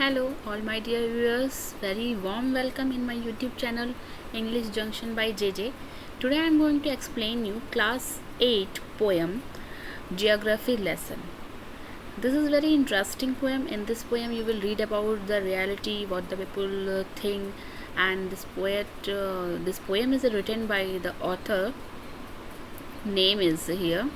Hello, all my dear viewers. Very warm welcome in my YouTube channel English Junction by JJ. Today I am going to explain you class 8 poem Geography lesson. This is very interesting poem. In this poem you will read about the reality, what the people think, and this poem is written by the author. Name is here.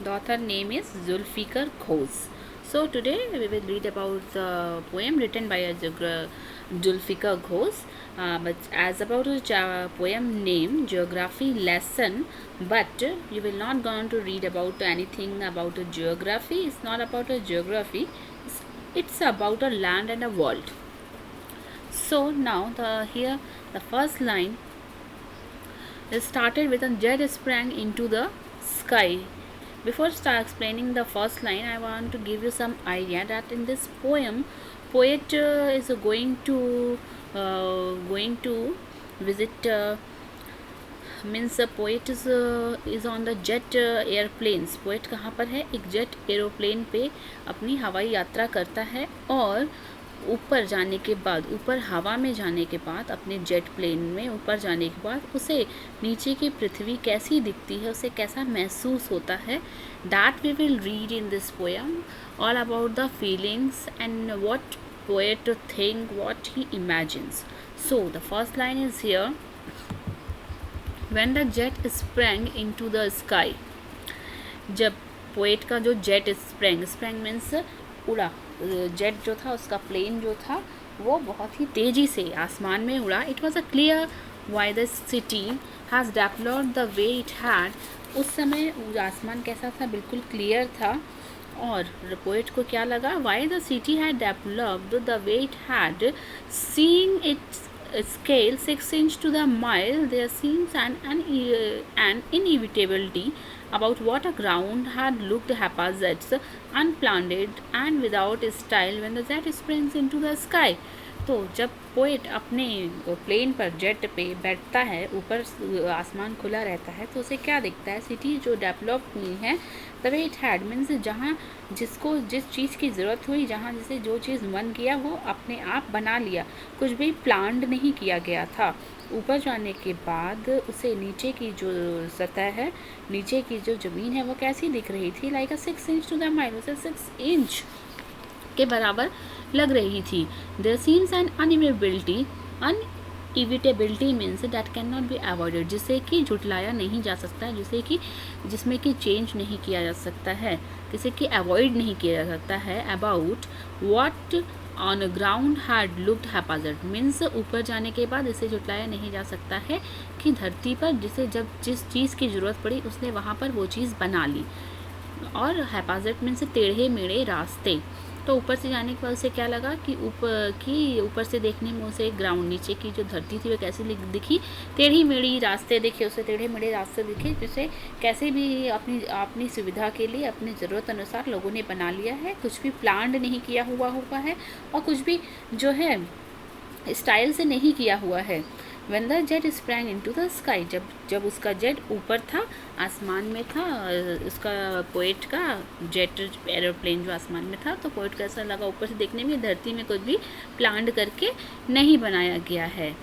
The author name is Zulfikar Ghosh. So today we will read about the poem written by Zulfikar Ghosh. But as about the poem name, geography lesson, but you will not going to read about anything about a geography. It's not about a geography. It's about a land and a world. So now the first line is started with a jet sprang into the sky. Before start explaining the first line, I want to give you some idea that in this poem, poet is going to visit. Means poet is on the jet airplanes. Poet कहाँ पर है? एक jet aeroplane पे अपनी हवाई यात्रा करता है और ऊपर जाने के बाद, ऊपर हवा में जाने के बाद, अपने जेट प्लेन में ऊपर जाने के बाद उसे नीचे की पृथ्वी कैसी दिखती है, उसे कैसा महसूस होता है, that we will read in this poem. All about the feelings and what poet think, what he imagines. So the first line is here. When the jet sprang into the sky. जब poet का जो jet sprang means उड़ा, jet जो था, उसका plane जो था वो बहुत ही तेज़ी से आसमान में उड़ा. It was a clear why the city has developed the way it had. उस समय आसमान कैसा था? बिल्कुल क्लियर था. और पोएट को क्या लगा? Why the city had developed the way it had, seeing it's scale 6 inch to the mile, there seems an inevitability about what a ground had looked haphazard, unplanned and without style when the jet springs into the sky. तो जब poet अपने plane पर, jet पे बैठता है, ऊपर आसमान खुला रहता है, तो उसे क्या दिखता है? सिटी जो डेवलप हुई है, the way it had means जहाँ जिसको जिस चीज़ की ज़रूरत हुई, जहाँ जिसे जो चीज़ मन किया वो अपने आप बना लिया, कुछ भी प्लान्ड नहीं किया गया था. ऊपर जाने के बाद उसे नीचे की जो सतह है, नीचे की जो ज़मीन है, वो कैसी दिख रही थी? Like a 6 inch to the mile, उसे 6 इंच के बराबर लग रही थी. There seems an inevitability means that can not be avoided, जिसे कि झुटलाया नहीं जा सकता है, जिसमें कि चेंज नहीं किया जा सकता है, जिसे कि अवॉइड नहीं किया जा सकता है. About what on ground had looked haphazard means ऊपर जाने के बाद इसे झुटलाया नहीं जा सकता है कि धरती पर जिस चीज़ की ज़रूरत पड़ी उसने वहाँ पर वो चीज़ बना ली. और हैप्पैज़र्ड मीन्स टेढ़े मेढ़े रास्ते. तो ऊपर से जाने के बाद उसे क्या लगा कि ऊपर से देखने में उसे ग्राउंड, नीचे की जो धरती थी वो कैसी दिखी? टेढ़ी मेढ़ी रास्ते दिखे उसे, टेढ़े मेढ़े रास्ते दिखे, जिसे कैसे भी अपनी सुविधा के लिए, अपनी ज़रूरत अनुसार लोगों ने बना लिया है. कुछ भी प्लान्ड नहीं किया हुआ है और कुछ भी जो है स्टाइल से नहीं किया हुआ है. When the jet sprang into the sky, जब उसका जेट ऊपर था, आसमान में था, उसका पोएट का जेट एरोप्लेन जो आसमान में था, तो पोएट को ऐसा लगा ऊपर से देखने में धरती में कुछ भी प्लान्ड करके नहीं बनाया गया है.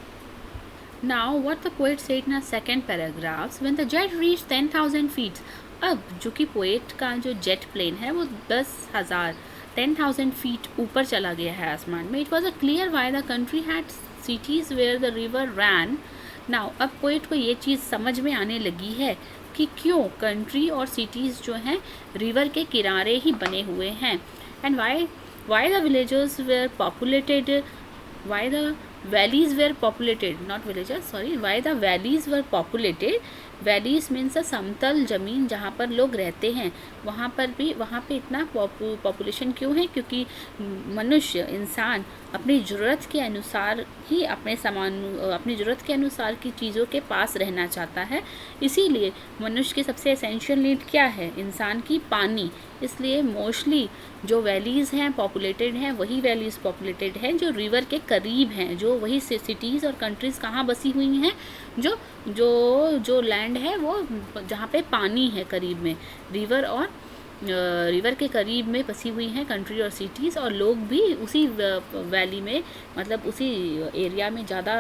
Now what the poet said in a second paragraph, when the jet reached 10,000 feet. अब जो कि पोएट का जो जेट प्लेन है वो 10,000 फीट ऊपर चला गया है आसमान में. It was a clear why the country had cities where the river ran. Now अब पोएट को ये चीज़ समझ में आने लगी है कि क्यों कंट्री और सिटीज़ जो हैं रिवर के किनारे ही बने हुए हैं. And why the villages were populated, why the valleys were populated, not villages, sorry, why the valleys were populated. Valleys means समतल ज़मीन जहाँ पर लोग रहते हैं, वहाँ पे इतना पॉपुलेशन क्यों है? क्योंकि मनुष्य, इंसान अपनी ज़रूरत के अनुसार ही अपनी ज़रूरत के अनुसार की चीज़ों के पास रहना चाहता है. इसीलिए मनुष्य की सबसे एसेंशियल नीड क्या है? इंसान की पानी. इसलिए मोस्टली जो वैलीज़ हैं पॉपुलेटेड हैं, वही वैलीज़ पॉपुलेटेड हैं जो रिवर के करीब हैं, जो वही सिटीज़ और कंट्रीज़ कहाँ बसी हुई हैं? जो लैंड है वो जहाँ पे पानी है करीब में, रिवर और रिवर के करीब में बसी हुई हैं कंट्री और सिटीज़, और लोग भी उसी वैली में, मतलब उसी एरिया में ज़्यादा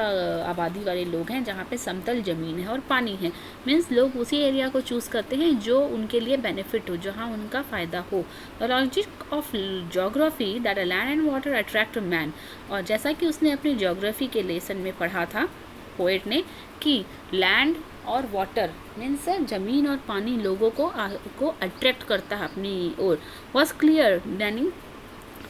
आबादी वाले लोग हैं जहाँ पे समतल ज़मीन है और पानी है। मीन्स लोग उसी एरिया को चूज़ करते हैं जो उनके लिए बेनिफिट हो, जहाँ उनका फ़ायदा हो। The logic of geography that land and water attract man. और जैसा कि उसने अपने जोग्राफी के लेसन में पढ़ा था पोएट ने कि लैंड और वाटर मीन्स ज़मीन और पानी लोगों को अट्रैक्ट करता है अपनी ओर। वॉज क्लियर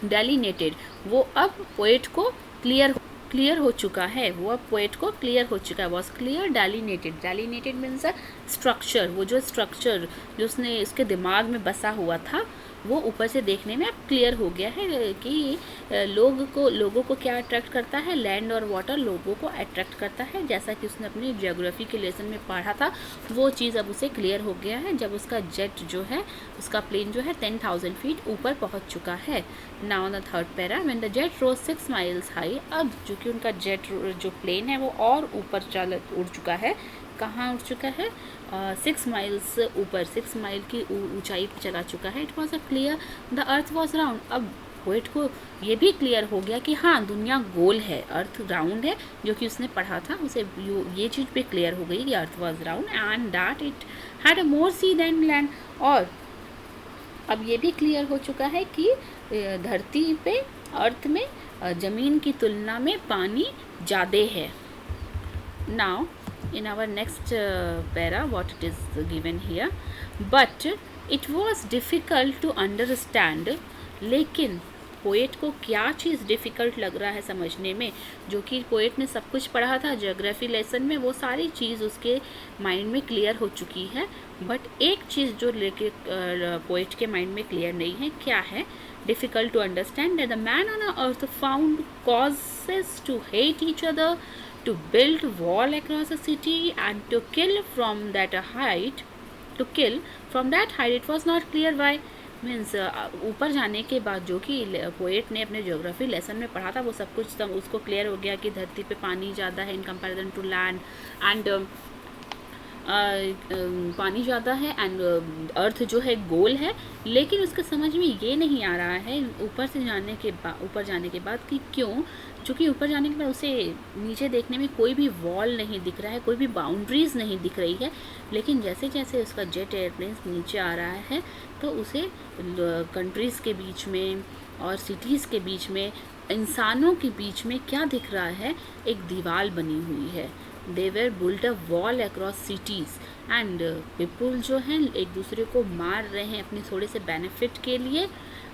डेलिनेटेड, वो अब पोएट को क्लियर हो चुका है, वो अब पोएट को क्लियर हो चुका है। वॉज क्लियर डेलिनेटेड मीन्स स्ट्रक्चर, वो जो स्ट्रक्चर जो उसने उसके दिमाग में बसा हुआ था वो ऊपर से देखने में अब क्लियर हो गया है कि लोगों को क्या अट्रैक्ट करता है, लैंड और वाटर लोगों को अट्रैक्ट करता है। जैसा कि उसने अपनी ज्योग्राफी के लेसन में पढ़ा था वो चीज़ अब उसे क्लियर हो गया है जब उसका जेट जो है, उसका प्लेन जो है 10,000 फीट ऊपर पहुंच चुका है। Now the third para, when the jet rose 6 miles high, अब जो कि उनका जेट जो प्लेन है वो और ऊपर उड़ चुका है। कहाँ उड़ चुका है? 6 माइल्स ऊपर, 6 माइल की ऊंचाई पर चला चुका है। It was a clear the earth was round. अब पोएट को ये भी क्लियर हो गया कि हाँ दुनिया गोल है, अर्थ राउंड है, जो कि उसने पढ़ा था उसे ये चीज़ भी क्लियर हो गई कि earth was round and that it had a more sea than land. और अब ये भी क्लियर हो चुका है कि धरती पे, अर्थ में ज़मीन की तुलना में पानी ज़्यादा है। Now in our next para what it is given here, but it was difficult to understand, लेकिन पोएट को क्या चीज़ डिफ़िकल्ट लग रहा है समझने में, जो कि पोएट ने सब कुछ पढ़ा था ज्योग्राफी लेसन में, वो सारी चीज़ उसके माइंड में क्लियर हो चुकी है। बट एक चीज़ जो लेके पोएट के माइंड में क्लियर नहीं है, क्या है? Difficult to understand that the man on earth found causes to hate each other, to build wall across a city and to kill from that height, it was not clear why। Means ऊपर जाने के बाद जो कि poet ने अपने geography lesson में पढ़ा था वो सब कुछ उसको क्लियर हो गया कि धरती पे पानी ज़्यादा है in comparison to land, and पानी ज़्यादा है, एंड अर्थ जो है गोल है। लेकिन उसके समझ में ये नहीं आ रहा है ऊपर जाने के बाद कि क्यों, चूँकि ऊपर जाने के बाद उसे नीचे देखने में कोई भी वॉल नहीं दिख रहा है, कोई भी बाउंड्रीज़ नहीं दिख रही है। लेकिन जैसे जैसे उसका जेट एयरप्लेन्स नीचे आ रहा है तो उसे कंट्रीज़ के बीच में और सिटीज़ के बीच में, इंसानों के बीच में क्या दिख रहा है? एक दीवार बनी हुई है। They were built a wall across cities, and people जो हैं एक दूसरे को मार रहे हैं अपने थोड़े से बेनिफिट के लिए,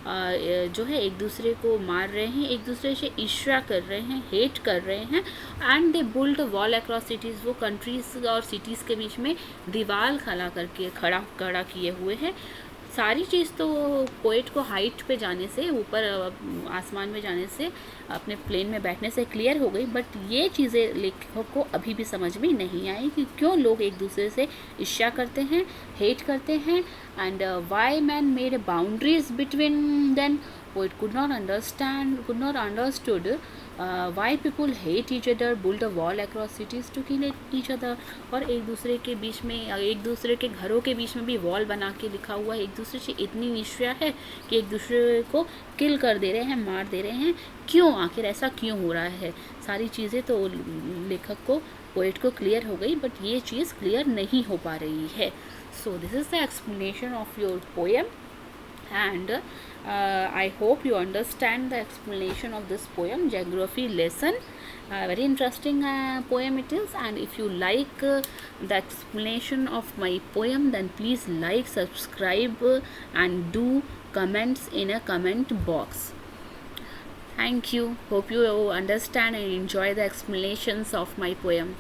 जो है एक दूसरे को मार रहे हैं, एक दूसरे से ईर्ष्या कर रहे हैं, हेट कर रहे हैं। And they built a wall across cities, वो कंट्रीज़ और सिटीज़ के बीच में दीवार खड़ा किए हुए हैं। सारी चीज़ तो पोएट को हाइट पे जाने से, ऊपर आसमान में जाने से, अपने प्लेन में बैठने से क्लियर हो गई। बट ये चीज़ें लेखक को अभी भी समझ में नहीं आई कि क्यों लोग एक दूसरे से ईर्ष्या करते हैं, हेट करते हैं, and Y man made boundaries between them. Poet could not understood why people hate each other, build a wall across cities to kill each other। और एक दूसरे के बीच में, एक दूसरे के घरों के बीच में भी वॉल बना के लिखा हुआ है। एक दूसरे से इतनी ईर्ष्या है कि एक दूसरे को किल कर दे रहे हैं, मार दे रहे हैं। क्यों? आखिर ऐसा क्यों हो रहा है? सारी चीज़ें तो लेखक को, पोएट को क्लियर हो गई, बट ये चीज़ क्लियर नहीं हो पा रही है। So this is the explanation of your poem, and I hope you understand the explanation of this poem, geography lesson. Very interesting poem it is, and if you like the explanation of my poem, then please like, subscribe, and do comments in a comment box. Thank you. Hope you understand and enjoy the explanations of my poem.